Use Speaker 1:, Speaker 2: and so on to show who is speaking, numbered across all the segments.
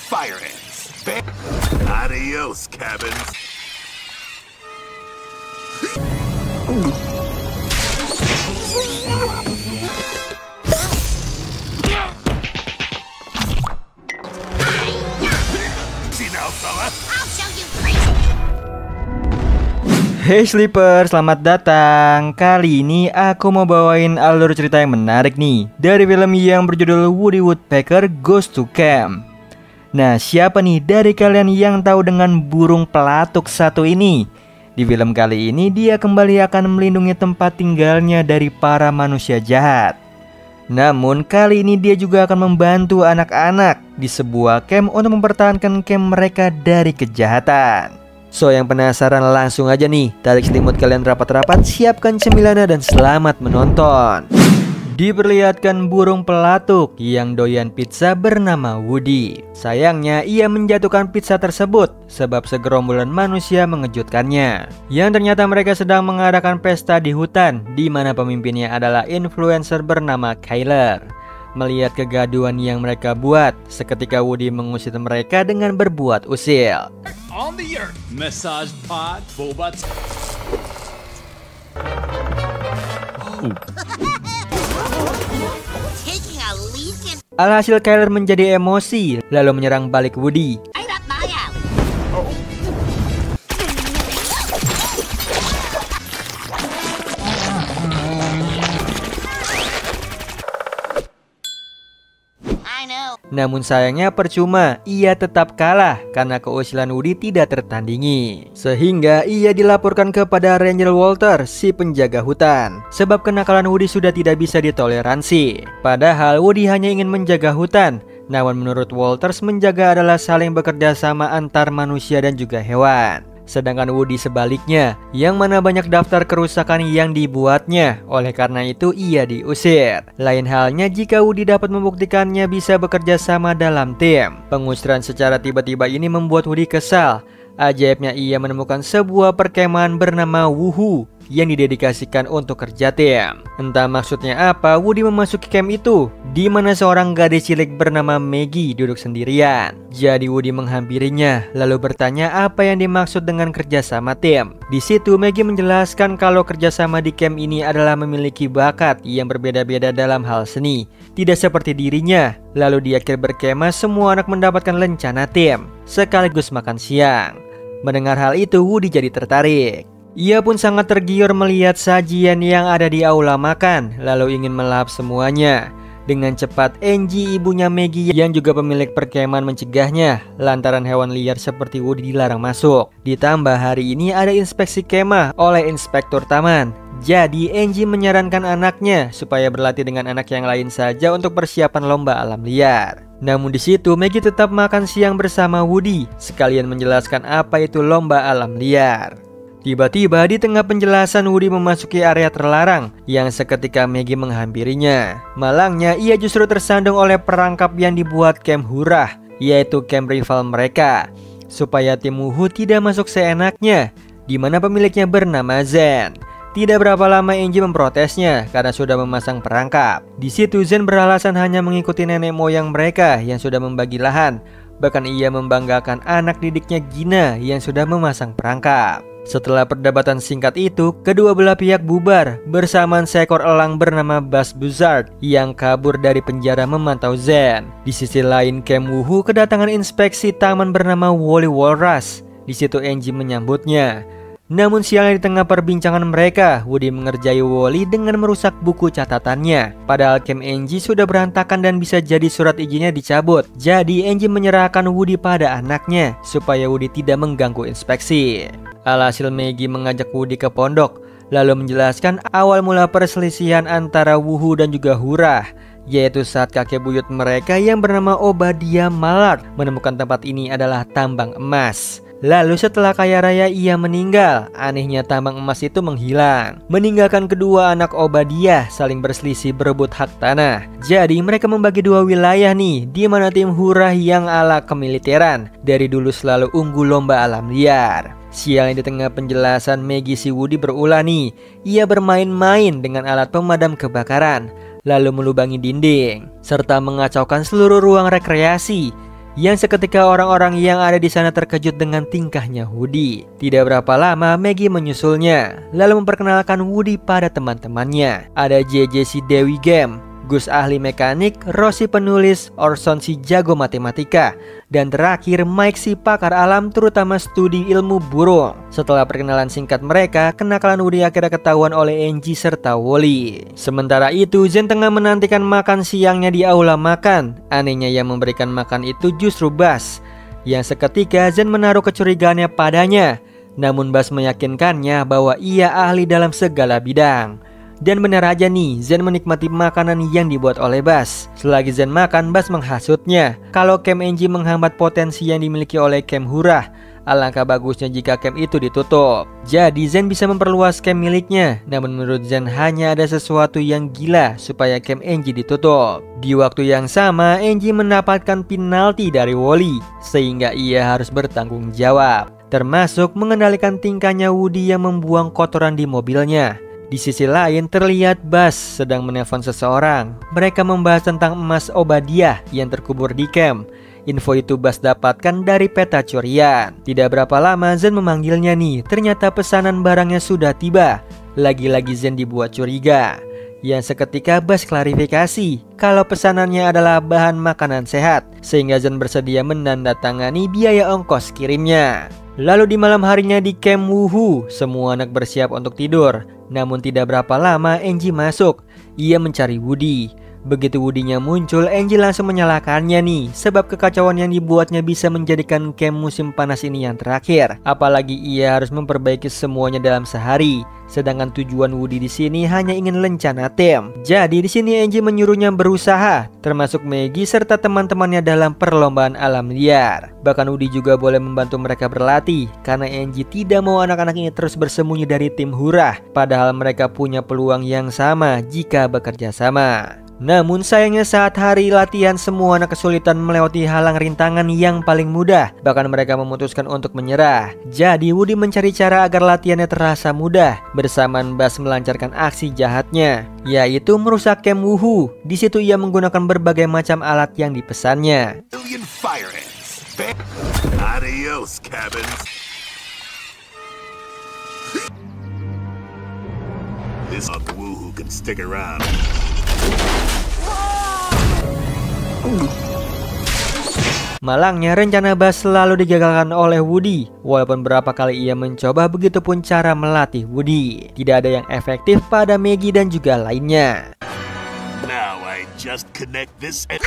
Speaker 1: fire ants. Adios, cabins. See now, fella.
Speaker 2: I'll show you crazy.
Speaker 3: Hey Sleeper, selamat datang. Kali ini aku mau bawain alur cerita yang menarik nih dari film yang berjudul Woody Woodpecker Goes to Camp. Nah, siapa nih dari kalian yang tahu dengan burung pelatuk satu ini? Di film kali ini dia kembali akan melindungi tempat tinggalnya dari para manusia jahat. Namun kali ini dia juga akan membantu anak-anak di sebuah camp untuk mempertahankan camp mereka dari kejahatan. So, yang penasaran langsung aja nih, tarik selimut kalian rapat-rapat, siapkan cemilannya dan selamat menonton. Diperlihatkan burung pelatuk yang doyan pizza bernama Woody. Sayangnya ia menjatuhkan pizza tersebut sebab segerombolan manusia mengejutkannya. Yang ternyata mereka sedang mengadakan pesta di hutan, di mana pemimpinnya adalah influencer bernama Kyler. Melihat kegaduhan yang mereka buat, seketika Woody mengusir mereka dengan berbuat usil.
Speaker 1: On the earth. Massage pod, bobat.
Speaker 2: Taking a leak in
Speaker 3: Alhasil Kyler menjadi emosi, lalu menyerang balik Woody.
Speaker 2: right up my alley. I know.
Speaker 3: Namun sayangnya percuma, ia tetap kalah karena keusilan Woody tidak tertandingi. Sehingga ia dilaporkan kepada Ranger Walter, si penjaga hutan. Sebab kenakalan Woody sudah tidak bisa ditoleransi. Padahal Woody hanya ingin menjaga hutan. Namun menurut Walters, menjaga adalah saling bekerja sama antar manusia dan juga hewan. Sedangkan Woody sebaliknya, yang mana banyak daftar kerusakan yang dibuatnya. Oleh karena itu ia diusir. Lain halnya jika Woody dapat membuktikannya bisa bekerja sama dalam tim. Pengusiran secara tiba-tiba ini membuat Woody kesal. Ajaibnya ia menemukan sebuah perkemahan bernama Woohoo yang didedikasikan untuk kerja tim. Entah maksudnya apa, Woody memasuki camp itu, di mana seorang gadis cilik bernama Maggie duduk sendirian. Jadi Woody menghampirinya, lalu bertanya apa yang dimaksud dengan kerjasama tim. Di situ Maggie menjelaskan kalau kerjasama di camp ini adalah memiliki bakat yang berbeda-beda dalam hal seni, tidak seperti dirinya. Lalu di akhir berkemah semua anak mendapatkan lencana tim, sekaligus makan siang. Mendengar hal itu, Woody jadi tertarik. Ia pun sangat tergiur melihat sajian yang ada di aula makan, lalu ingin melahap semuanya. Dengan cepat, Angie, ibunya Maggie yang juga pemilik perkemahan, mencegahnya lantaran hewan liar seperti Woody dilarang masuk. Ditambah hari ini ada inspeksi kemah oleh inspektur taman. Jadi Angie menyarankan anaknya supaya berlatih dengan anak yang lain saja untuk persiapan lomba alam liar. Namun di situ Maggie tetap makan siang bersama Woody, sekalian menjelaskan apa itu lomba alam liar. Tiba-tiba di tengah penjelasan Woody memasuki area terlarang yang seketika Maggie menghampirinya. Malangnya ia justru tersandung oleh perangkap yang dibuat camp Hurrah, yaitu camp rival mereka, supaya tim Woohoo tidak masuk seenaknya, di mana pemiliknya bernama Zen. Tidak berapa lama Angie memprotesnya karena sudah memasang perangkap. Di situ Zen beralasan hanya mengikuti nenek moyang mereka yang sudah membagi lahan. Bahkan ia membanggakan anak didiknya Gina yang sudah memasang perangkap. Setelah perdebatan singkat itu, kedua belah pihak bubar bersamaan seekor elang bernama Buzz Buzzard yang kabur dari penjara memantau Zen. Di sisi lain, camp Woohoo kedatangan inspeksi taman bernama Wally Walrus. Di situ Angie menyambutnya. Namun sialnya di tengah perbincangan mereka, Woody mengerjai Wally dengan merusak buku catatannya. Padahal camp Angie sudah berantakan dan bisa jadi surat izinnya dicabut. Jadi Angie menyerahkan Woody pada anaknya supaya Woody tidak mengganggu inspeksi. Alhasil Maggie mengajak Woody ke pondok, lalu menjelaskan awal mula perselisihan antara Woohoo dan juga Hurrah, yaitu saat kakek buyut mereka yang bernama Obadiah Mallard menemukan tempat ini adalah tambang emas. Lalu setelah kaya raya ia meninggal, anehnya tambang emas itu menghilang, meninggalkan kedua anak Obadiah saling berselisih berebut hak tanah. Jadi mereka membagi dua wilayah nih, di mana tim Hurrah yang ala kemiliteran dari dulu selalu unggul lomba alam liar. Sialnya di tengah penjelasan Maggie, si Woody berulah nih. Ia bermain-main dengan alat pemadam kebakaran, lalu melubangi dinding serta mengacaukan seluruh ruang rekreasi. Yang seketika orang-orang yang ada di sana terkejut dengan tingkahnya Woody. Tidak berapa lama Maggie menyusulnya, lalu memperkenalkan Woody pada teman-temannya. Ada JJ si Dewi Game, Gus ahli mekanik, Rossi penulis, Orson si jago matematika, dan terakhir Mike si pakar alam terutama studi ilmu burung. Setelah perkenalan singkat mereka, kenakalan Woody akhirnya ketahuan oleh Angie serta Wally. Sementara itu Zen tengah menantikan makan siangnya di aula makan. Anehnya yang memberikan makan itu justru Buzz. Yang seketika Zen menaruh kecurigaannya padanya. Namun Buzz meyakinkannya bahwa ia ahli dalam segala bidang. Dan benar aja nih, Zen menikmati makanan yang dibuat oleh Buzz. Selagi Zen makan, Buzz menghasutnya kalau camp Angie menghambat potensi yang dimiliki oleh camp Hurrah. Alangkah bagusnya jika camp itu ditutup. Jadi Zen bisa memperluas camp miliknya. Namun menurut Zen hanya ada sesuatu yang gila supaya camp Angie ditutup. Di waktu yang sama, Angie mendapatkan penalti dari Wally, sehingga ia harus bertanggung jawab, termasuk mengendalikan tingkahnya Woody yang membuang kotoran di mobilnya. Di sisi lain terlihat Buzz sedang menelpon seseorang. Mereka membahas tentang emas Obadiah yang terkubur di camp. Info itu Buzz dapatkan dari peta curian. Tidak berapa lama Zen memanggilnya nih. Ternyata pesanan barangnya sudah tiba. Lagi-lagi Zen dibuat curiga. Yang seketika Buzz klarifikasi kalau pesanannya adalah bahan makanan sehat, sehingga Zen bersedia menandatangani biaya ongkos kirimnya. Lalu di malam harinya di camp Wuhu, semua anak bersiap untuk tidur. Namun tidak berapa lama Angie masuk. Ia mencari Woody. Begitu Woody-nya muncul, Angie langsung menyalahkannya nih, sebab kekacauan yang dibuatnya bisa menjadikan camp musim panas ini yang terakhir. Apalagi ia harus memperbaiki semuanya dalam sehari. Sedangkan tujuan Woody di sini hanya ingin lencana tim. Jadi di sini Angie menyuruhnya berusaha, termasuk Maggie serta teman-temannya dalam perlombaan alam liar. Bahkan Woody juga boleh membantu mereka berlatih, karena Angie tidak mau anak-anak ini terus bersembunyi dari tim Hurrah. Padahal mereka punya peluang yang sama jika bekerja sama. Namun sayangnya saat hari latihan semua anak kesulitan melewati halang rintangan yang paling mudah. Bahkan mereka memutuskan untuk menyerah. Jadi Woody mencari cara agar latihannya terasa mudah. Bersamaan Buzz melancarkan aksi jahatnya, yaitu merusak camp Wuhu. Di situ ia menggunakan berbagai macam alat yang dipesannya.
Speaker 1: Adios, cabins. This Wuhu can stick around.
Speaker 3: Malangnya rencana Buzz selalu digagalkan oleh Woody. Walaupun berapa kali ia mencoba, begitupun cara melatih Woody. Tidak ada yang efektif pada Maggie dan juga lainnya.
Speaker 1: Now I just connect this and...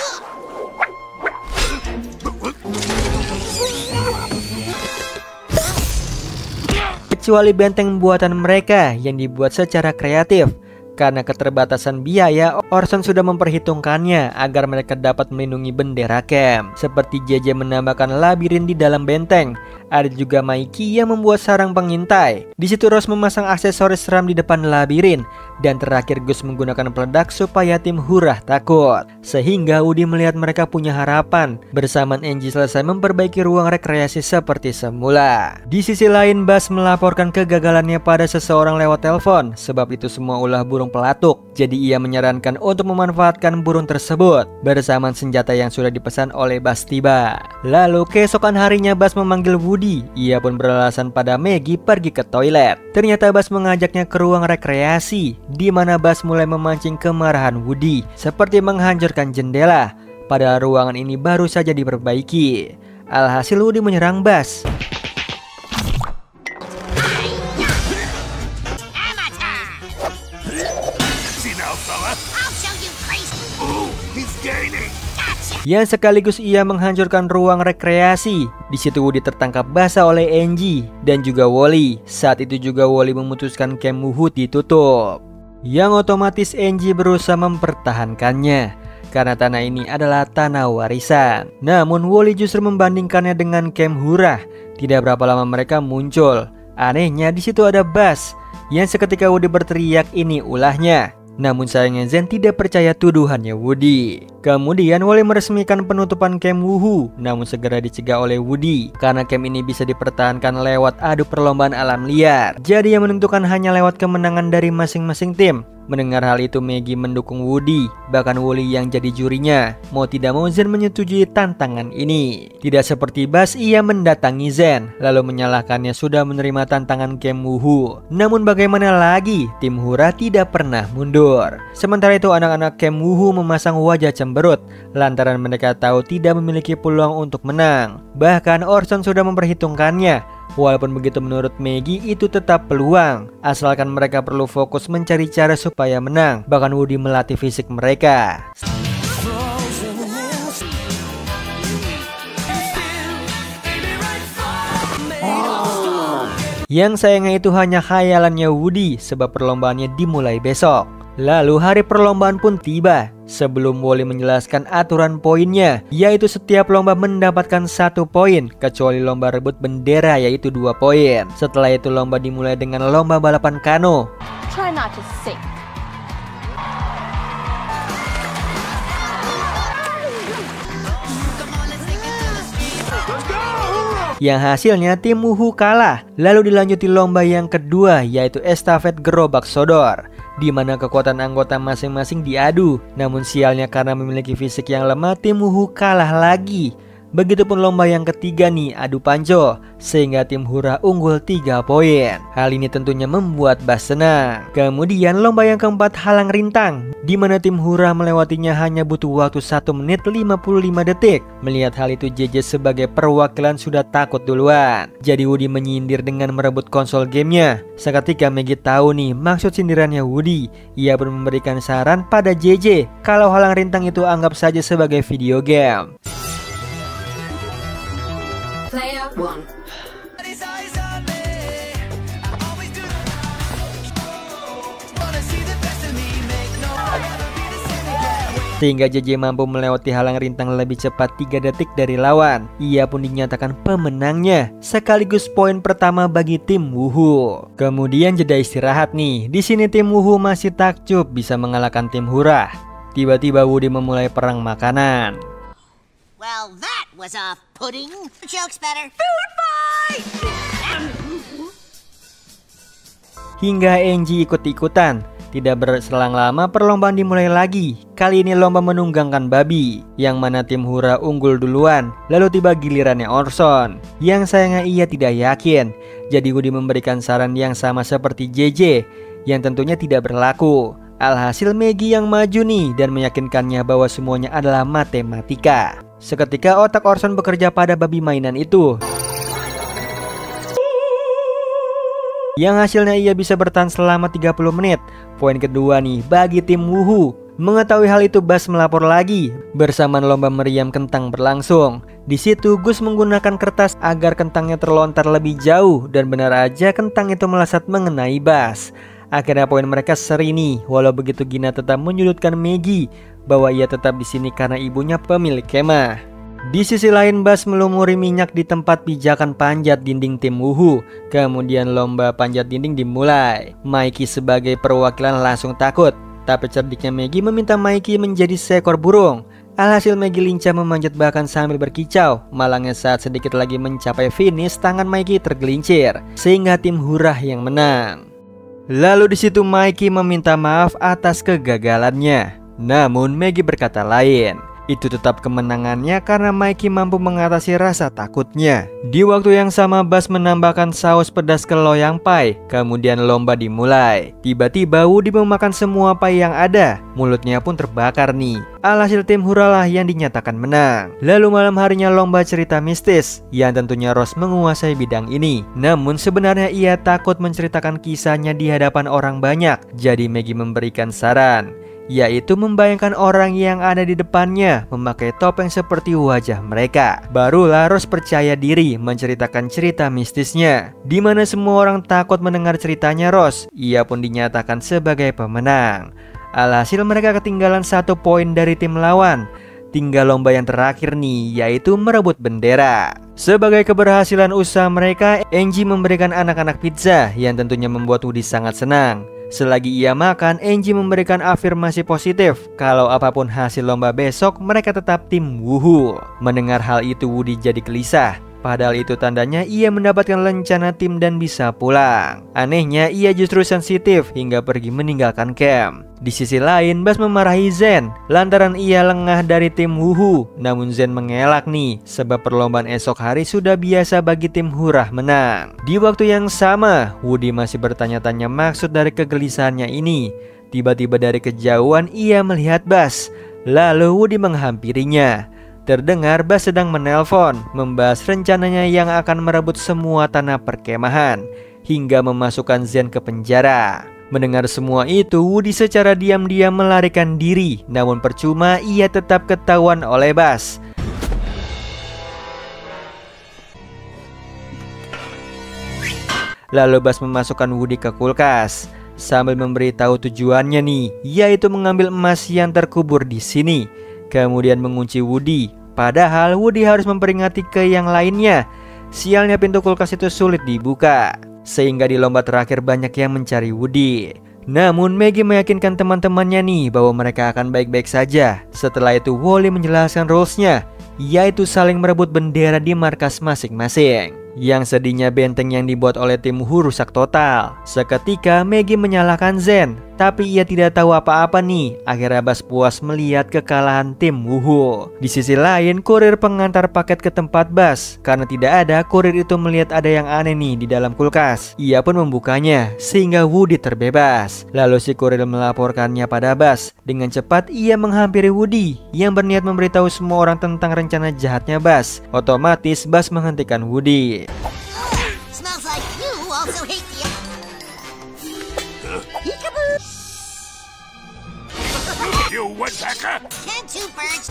Speaker 3: Kecuali benteng buatan mereka yang dibuat secara kreatif. Karena keterbatasan biaya, Orson sudah memperhitungkannya agar mereka dapat melindungi bendera camp. Seperti JJ menambahkan labirin di dalam benteng. Ada juga Mikey yang membuat sarang pengintai. Di situ Rose memasang aksesoris seram di depan labirin. Dan terakhir Gus menggunakan peledak supaya tim Hurrah takut. Sehingga Woody melihat mereka punya harapan. Bersamaan Angie selesai memperbaiki ruang rekreasi seperti semula. Di sisi lain Buzz melaporkan kegagalannya pada seseorang lewat telepon. Sebab itu semua ulah burung pelatuk. Jadi ia menyarankan untuk memanfaatkan burung tersebut. Bersamaan senjata yang sudah dipesan oleh Buzz tiba. Lalu keesokan harinya Buzz memanggil Woody. Ia pun beralasan pada Maggie pergi ke toilet. Ternyata Buzz mengajaknya ke ruang rekreasi, di mana Buzz mulai memancing kemarahan Woody, seperti menghancurkan jendela. Padahal ruangan ini baru saja diperbaiki. Alhasil Woody menyerang Buzz. Yang sekaligus ia menghancurkan ruang rekreasi. Di situ Woody tertangkap basah oleh Angie dan juga Wally. Saat itu juga Wally memutuskan camp Wuhu ditutup. Yang otomatis Angie berusaha mempertahankannya karena tanah ini adalah tanah warisan. Namun Wally justru membandingkannya dengan camp Hurrah. Tidak berapa lama mereka muncul. Anehnya di situ ada Buzz yang seketika Woody berteriak ini ulahnya. Namun sayangnya Zen tidak percaya tuduhannya Woody. Kemudian Wally meresmikan penutupan camp Woohoo, namun segera dicegah oleh Woody karena camp ini bisa dipertahankan lewat adu perlombaan alam liar. Jadi yang menentukan hanya lewat kemenangan dari masing-masing tim. Mendengar hal itu, Maggie mendukung Woody, bahkan Wally yang jadi jurinya. Mau tidak mau Zen menyetujui tantangan ini. Tidak seperti Buzz, ia mendatangi Zen lalu menyalahkannya sudah menerima tantangan camp Woohoo. Namun bagaimana lagi, tim Hura tidak pernah mundur. Sementara itu anak-anak camp Woohoo memasang wajah cemberut lantaran mereka tahu tidak memiliki peluang untuk menang. Bahkan Orson sudah memperhitungkannya. Walaupun begitu, menurut Maggie itu tetap peluang, asalkan mereka perlu fokus mencari cara supaya menang. Bahkan Woody melatih fisik mereka. Yang sayangnya itu hanya khayalannya Woody, sebab perlombaannya dimulai besok. Lalu hari perlombaan pun tiba. Sebelum Wally menjelaskan aturan poinnya, yaitu setiap lomba mendapatkan 1 poin, kecuali lomba rebut bendera yaitu 2 poin. Setelah itu lomba dimulai dengan lomba balapan kano.
Speaker 4: Try not to sink.
Speaker 3: Yang hasilnya tim Woohoo kalah. Lalu dilanjuti lomba yang kedua, yaitu estafet gerobak sodor, di mana kekuatan anggota masing-masing diadu. Namun sialnya karena memiliki fisik yang lemah, tim Woohoo kalah lagi. Begitupun lomba yang ketiga nih, adu panco, sehingga tim Hura unggul 3 poin. Hal ini tentunya membuat Buzz senang. Kemudian lomba yang keempat, halang rintang, di mana tim Hura melewatinya hanya butuh waktu 1 menit 55 detik. Melihat hal itu, JJ sebagai perwakilan sudah takut duluan. Jadi Woody menyindir dengan merebut konsol gamenya. Seketika Maggie tahu nih maksud sindirannya Woody. Ia pun memberikan saran pada JJ kalau halang rintang itu anggap saja sebagai video game.
Speaker 4: Player 1.
Speaker 3: Sehingga JJ mampu melewati halang rintang lebih cepat 3 detik dari lawan. Ia pun dinyatakan pemenangnya, sekaligus poin pertama bagi tim Woohoo. Kemudian jeda istirahat nih. Di sini tim Woohoo masih takjub bisa mengalahkan tim Hura. Tiba-tiba Woody memulai perang makanan.
Speaker 2: Well, that was off-putting. Joke's better. Food fight!
Speaker 3: Hingga Angie ikut-ikutan. Tidak berselang lama perlombaan dimulai lagi. Kali ini lomba menunggangkan babi, yang mana tim Hura unggul duluan. Lalu tiba gilirannya Orson, yang sayangnya ia tidak yakin. Jadi Woody memberikan saran yang sama seperti JJ, yang tentunya tidak berlaku. Alhasil Maggie yang maju nih dan meyakinkannya bahwa semuanya adalah matematika. Seketika otak Orson bekerja pada babi mainan itu, yang hasilnya ia bisa bertahan selama 30 menit. Poin kedua nih bagi tim Woohoo. Mengetahui hal itu, Buzz melapor lagi. Bersamaan lomba meriam kentang berlangsung. Di situ Gus menggunakan kertas agar kentangnya terlontar lebih jauh, dan benar aja kentang itu melesat mengenai Buzz. Akhirnya poin mereka seri nih. Walau begitu, Gina tetap menyudutkan Maggie bahwa ia tetap di sini karena ibunya pemilik kemah. Di sisi lain, Buzz melumuri minyak di tempat pijakan panjat dinding tim Woohoo. Kemudian lomba panjat dinding dimulai. Mikey sebagai perwakilan langsung takut, tapi cerdiknya Maggie meminta Mikey menjadi seekor burung. Alhasil Maggie lincah memanjat bahkan sambil berkicau. Malangnya saat sedikit lagi mencapai finish, tangan Mikey tergelincir sehingga tim Hura yang menang. Lalu di situ Mikey meminta maaf atas kegagalannya. Namun Maggie berkata lain. Itu tetap kemenangannya karena Mikey mampu mengatasi rasa takutnya. Di waktu yang sama, Buzz menambahkan saus pedas ke loyang pie. Kemudian lomba dimulai. Tiba-tiba Woody memakan semua pie yang ada. Mulutnya pun terbakar nih. Alhasil tim Hura lah yang dinyatakan menang. Lalu malam harinya lomba cerita mistis, yang tentunya Rose menguasai bidang ini. Namun sebenarnya ia takut menceritakan kisahnya di hadapan orang banyak. Jadi Maggie memberikan saran, yaitu membayangkan orang yang ada di depannya memakai topeng seperti wajah mereka. Barulah Rose percaya diri menceritakan cerita mistisnya, di mana semua orang takut mendengar ceritanya Rose. Ia pun dinyatakan sebagai pemenang. Alhasil mereka ketinggalan 1 poin dari tim lawan. Tinggal lomba yang terakhir nih, yaitu merebut bendera. Sebagai keberhasilan usaha mereka, Angie memberikan anak-anak pizza, yang tentunya membuat Woody sangat senang. Selagi ia makan, Angie memberikan afirmasi positif kalau apapun hasil lomba besok mereka tetap tim Woohoo. Mendengar hal itu Woody jadi gelisah. Padahal itu tandanya ia mendapatkan lencana tim dan bisa pulang. Anehnya ia justru sensitif hingga pergi meninggalkan camp. Di sisi lain Buzz memarahi Zen lantaran ia lengah dari tim Woohoo. Namun Zen mengelak nih sebab perlombaan esok hari sudah biasa bagi tim Hurrah menang. Di waktu yang sama Woody masih bertanya-tanya maksud dari kegelisahannya ini. Tiba-tiba dari kejauhan ia melihat Buzz. Lalu Woody menghampirinya. Terdengar Buzz sedang menelpon, membahas rencananya yang akan merebut semua tanah perkemahan hingga memasukkan Zen ke penjara. Mendengar semua itu, Woody secara diam-diam melarikan diri, namun percuma ia tetap ketahuan oleh Buzz. Lalu Buzz memasukkan Woody ke kulkas sambil memberitahu tujuannya nih, yaitu mengambil emas yang terkubur di sini. Kemudian mengunci Woody. Padahal Woody harus memperingati ke yang lainnya. Sialnya pintu kulkas itu sulit dibuka, sehingga di lomba terakhir banyak yang mencari Woody. Namun Maggie meyakinkan teman-temannya nih bahwa mereka akan baik-baik saja. Setelah itu Wally menjelaskan rules-nya, yaitu saling merebut bendera di markas masing-masing. Yang sedihnya benteng yang dibuat oleh tim Woohoo rusak total. Seketika Maggie menyalahkan Zen, tapi ia tidak tahu apa-apa nih. Akhirnya Buzz puas melihat kekalahan tim Woohoo. Di sisi lain kurir pengantar paket ke tempat Buzz. Karena tidak ada, kurir itu melihat ada yang aneh nih di dalam kulkas. Ia pun membukanya sehingga Woody terbebas. Lalu si kurir melaporkannya pada Buzz. Dengan cepat ia menghampiri Woody yang berniat memberitahu semua orang tentang rencana jahatnya Buzz. Otomatis Buzz menghentikan Woody.
Speaker 2: Smells like you also hate the...
Speaker 1: You woodpecker!
Speaker 2: Can't two birds...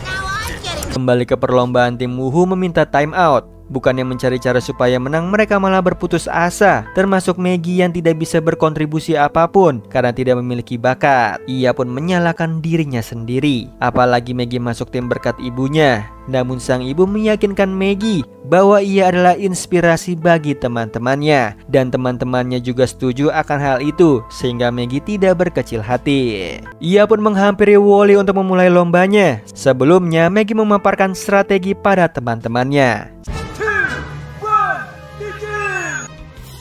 Speaker 2: Now I'm getting...
Speaker 3: Kembali ke perlombaan, tim Woohoo meminta time out. Bukannya mencari cara supaya menang, mereka malah berputus asa. Termasuk Maggie yang tidak bisa berkontribusi apapun karena tidak memiliki bakat. Ia pun menyalahkan dirinya sendiri. Apalagi Maggie masuk tim berkat ibunya. Namun sang ibu meyakinkan Maggie bahwa ia adalah inspirasi bagi teman-temannya. Dan teman-temannya juga setuju akan hal itu, sehingga Maggie tidak berkecil hati. Ia pun menghampiri Wally untuk memulai lombanya. Sebelumnya Maggie memaparkan strategi pada teman-temannya.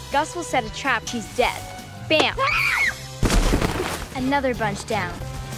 Speaker 4: Gus will set a trap. She's dead. Bam! Another bunch down.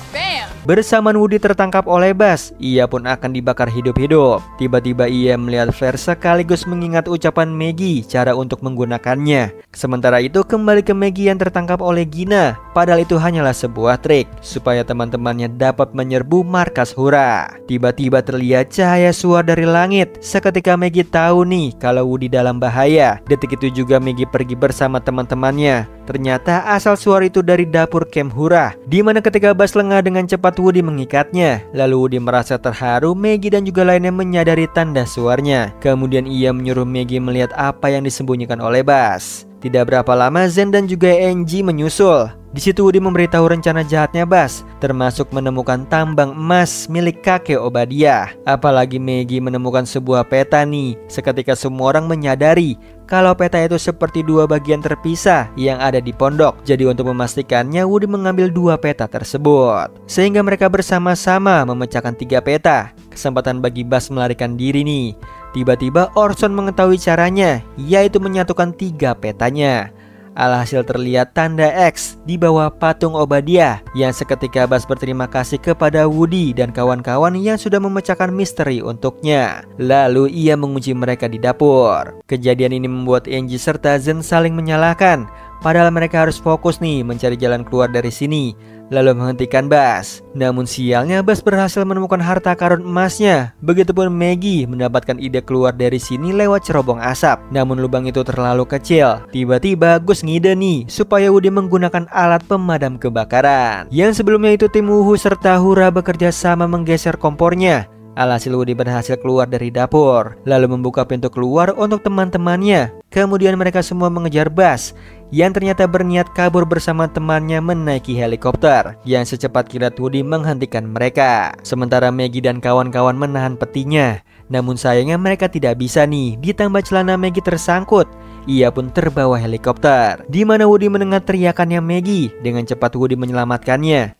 Speaker 4: Bam!
Speaker 3: Bersamaan Woody tertangkap oleh Buzz, ia pun akan dibakar hidup-hidup. Tiba-tiba ia melihat Flare sekaligus mengingat ucapan Maggie cara untuk menggunakannya. Sementara itu kembali ke Maggie yang tertangkap oleh Gina. Padahal itu hanyalah sebuah trik supaya teman-temannya dapat menyerbu markas Hurrah. Tiba-tiba terlihat cahaya suar dari langit. Seketika Maggie tahu nih kalau Woody dalam bahaya. Detik itu juga Maggie pergi bersama teman-temannya. Ternyata asal suara itu dari dapur camp Hurrah, di mana ketika Buzz lengah dengan cepat Woody mengikatnya. Lalu Woody merasa terharu. Maggie dan juga lainnya menyadari tanda suarnya. Kemudian ia menyuruh Maggie melihat apa yang disembunyikan oleh Buzz. Tidak berapa lama Zen dan juga Angie menyusul. Di situ Woody memberitahu rencana jahatnya Buzz, termasuk menemukan tambang emas milik kakek Obadiah. Apalagi Maggie menemukan sebuah peta nih. Seketika semua orang menyadari kalau peta itu seperti dua bagian terpisah yang ada di pondok. Jadi untuk memastikannya Woody mengambil dua peta tersebut, sehingga mereka bersama-sama memecahkan 3 peta. Kesempatan bagi Buzz melarikan diri nih. Tiba-tiba Orson mengetahui caranya, yaitu menyatukan 3 petanya. Alhasil terlihat tanda X di bawah patung Obadiah, yang seketika Buzz berterima kasih kepada Woody dan kawan-kawan yang sudah memecahkan misteri untuknya. Lalu ia mengunci mereka di dapur. Kejadian ini membuat Angie serta Zen saling menyalahkan. Padahal mereka harus fokus nih mencari jalan keluar dari sini, lalu menghentikan Buzz. Namun sialnya Buzz berhasil menemukan harta karun emasnya. Begitupun Maggie mendapatkan ide keluar dari sini lewat cerobong asap. Namun lubang itu terlalu kecil. Tiba-tiba Gus ngide nih supaya Woody menggunakan alat pemadam kebakaran. Yang sebelumnya itu tim Woohoo serta Hurrah bekerja sama menggeser kompornya. Alhasil Woody berhasil keluar dari dapur, lalu membuka pintu keluar untuk teman-temannya. Kemudian mereka semua mengejar Buzz, yang ternyata berniat kabur bersama temannya menaiki helikopter, yang secepat kilat Woody menghentikan mereka. Sementara Maggie dan kawan-kawan menahan petinya. Namun sayangnya mereka tidak bisa nih, ditambah celana Maggie tersangkut. ia pun terbawa helikopter. Di mana Woody mendengar teriakannya Maggie. Dengan cepat Woody menyelamatkannya.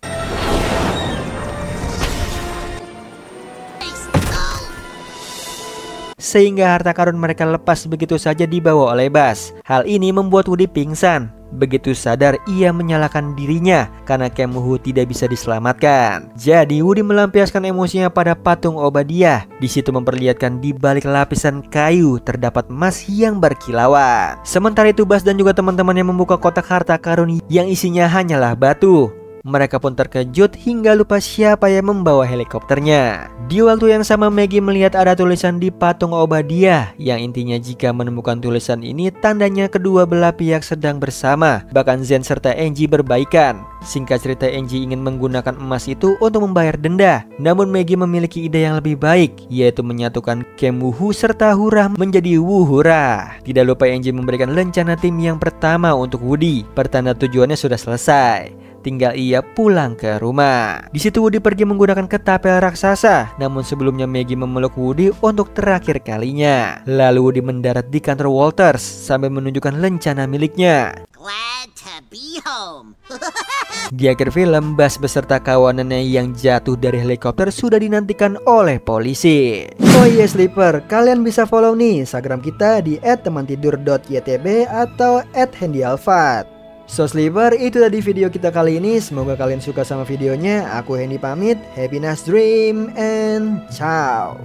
Speaker 3: Sehingga harta karun mereka lepas begitu saja dibawa oleh Buzz. Hal ini membuat Woody pingsan. Begitu sadar, ia menyalahkan dirinya karena Kemuhu tidak bisa diselamatkan. Jadi Woody melampiaskan emosinya pada patung Obadiah. Di situ memperlihatkan di balik lapisan kayu terdapat emas yang berkilauan. Sementara itu Buzz dan juga teman-temannya membuka kotak harta karun yang isinya hanyalah batu. Mereka pun terkejut hingga lupa siapa yang membawa helikopternya. Di waktu yang sama Maggie melihat ada tulisan di patung Obadiah yang intinya jika menemukan tulisan ini tandanya kedua belah pihak sedang bersama. Bahkan Zen serta Angie berbaikan. Singkat cerita Angie ingin menggunakan emas itu untuk membayar denda. Namun Maggie memiliki ide yang lebih baik, yaitu menyatukan Kemuhu serta Hurrah menjadi Wuhurrah. Tidak lupa Angie memberikan rencana tim yang pertama untuk Woody. Pertanda tujuannya sudah selesai. Tinggal ia pulang ke rumah. Di situ Woody pergi menggunakan ketapel raksasa. Namun sebelumnya Maggie memeluk Woody untuk terakhir kalinya. Lalu Woody mendarat di kantor Walters sambil menunjukkan rencana miliknya.
Speaker 2: Glad to be home.
Speaker 3: Di akhir film, Buzz beserta kawanannya yang jatuh dari helikopter sudah dinantikan oleh polisi. Oh iya Sleeper, kalian bisa follow nih Instagram kita di @temantidur.ytb atau @handyalfat. So Sleeper, itu tadi video kita kali ini. Semoga kalian suka sama videonya. Aku Hendy pamit. Happy nice dream and ciao.